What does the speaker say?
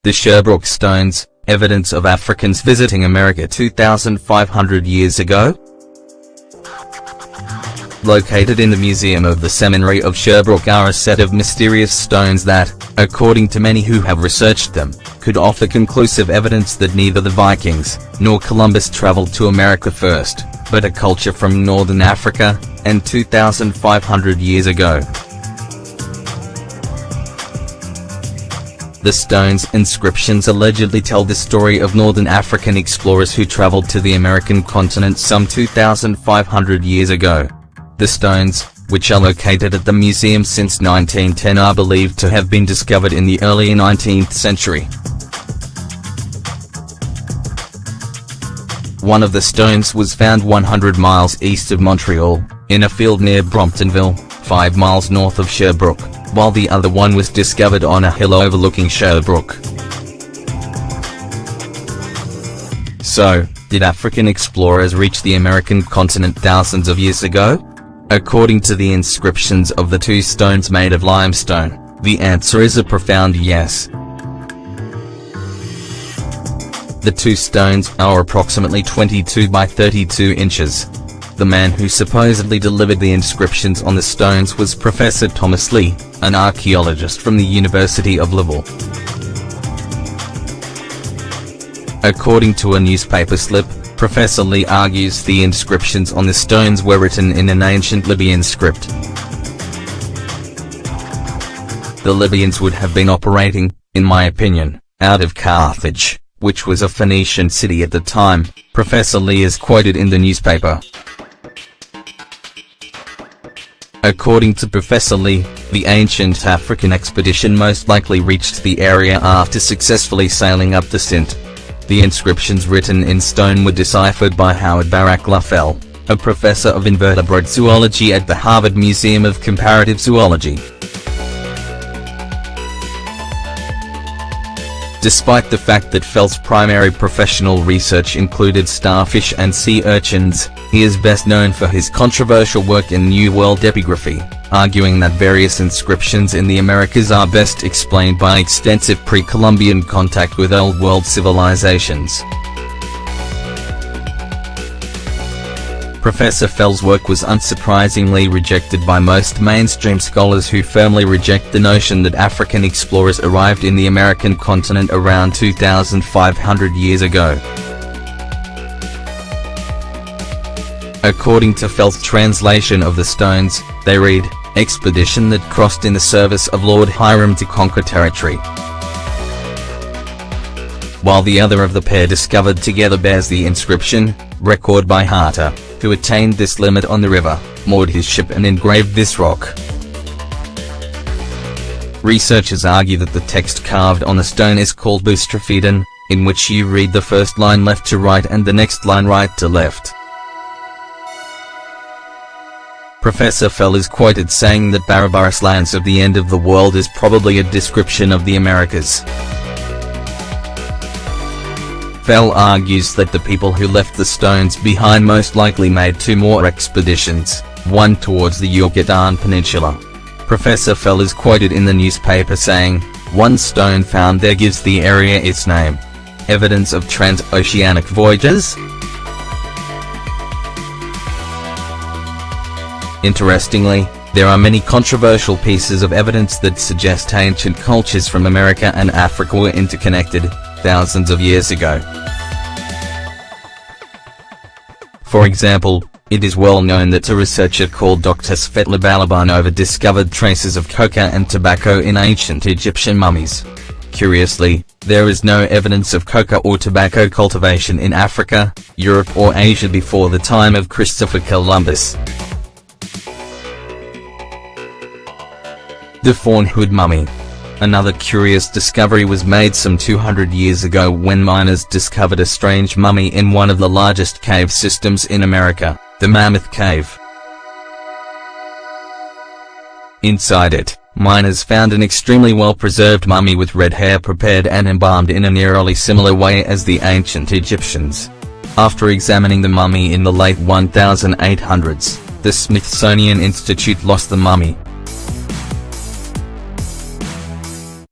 The Sherbrooke stones, evidence of Africans visiting America 2,500 years ago? Located in the Museum of the Seminary of Sherbrooke are a set of mysterious stones that, according to many who have researched them, could offer conclusive evidence that neither the Vikings nor Columbus traveled to America first, but a culture from northern Africa, and 2,500 years ago. The stone's inscriptions allegedly tell the story of northern African explorers who traveled to the American continent some 2,500 years ago. The stones, which are located at the museum since 1910, are believed to have been discovered in the early 19th century. One of the stones was found 100 miles east of Montreal, in a field near Bromptonville, 5 miles north of Sherbrooke, while the other one was discovered on a hill overlooking Sherbrooke. So, did African explorers reach the American continent thousands of years ago? According to the inscriptions of the two stones made of limestone, the answer is a profound yes. The two stones are approximately 22 by 32 inches. The man who supposedly delivered the inscriptions on the stones was Professor Thomas Lee, an archaeologist from the University of Louisville. According to a newspaper slip, Professor Lee argues the inscriptions on the stones were written in an ancient Libyan script. The Libyans would have been operating, in my opinion, out of Carthage, which was a Phoenician city at the time, Professor Lee is quoted in the newspaper. According to Professor Lee, the ancient African expedition most likely reached the area after successfully sailing up the Sint. The inscriptions written in stone were deciphered by Howard Barak Lafell, a professor of invertebrate zoology at the Harvard Museum of Comparative Zoology. Despite the fact that Fell's primary professional research included starfish and sea urchins, he is best known for his controversial work in New World epigraphy, arguing that various inscriptions in the Americas are best explained by extensive pre-Columbian contact with Old World civilizations. Professor Fell's work was unsurprisingly rejected by most mainstream scholars who firmly reject the notion that African explorers arrived in the American continent around 2,500 years ago. According to Fell's translation of the stones, they read, "Expedition that crossed in the service of Lord Hiram to conquer territory," while the other of the pair discovered together bears the inscription, "Record by Harter, who attained this limit on the river, moored his ship and engraved this rock." Researchers argue that the text carved on the stone is called Boustrophedon, in which you read the first line left to right and the next line right to left. Professor Fell is quoted saying that Barbarous lands of the end of the world is probably a description of the Americas. Fell argues that the people who left the stones behind most likely made two more expeditions, one towards the Yucatan Peninsula. Professor Fell is quoted in the newspaper saying, "One stone found there gives the area its name. Evidence of transoceanic voyages?" Interestingly, there are many controversial pieces of evidence that suggest ancient cultures from America and Africa were interconnected, thousands of years ago. For example, it is well known that a researcher called Dr. Svetla Balabanova discovered traces of coca and tobacco in ancient Egyptian mummies. Curiously, there is no evidence of coca or tobacco cultivation in Africa, Europe or Asia before the time of Christopher Columbus. The Fawn Hood Mummy. Another curious discovery was made some 200 years ago when miners discovered a strange mummy in one of the largest cave systems in America, the Mammoth Cave. Inside it, miners found an extremely well-preserved mummy with red hair prepared and embalmed in an eerily similar way as the ancient Egyptians. After examining the mummy in the late 1800s, the Smithsonian Institute lost the mummy,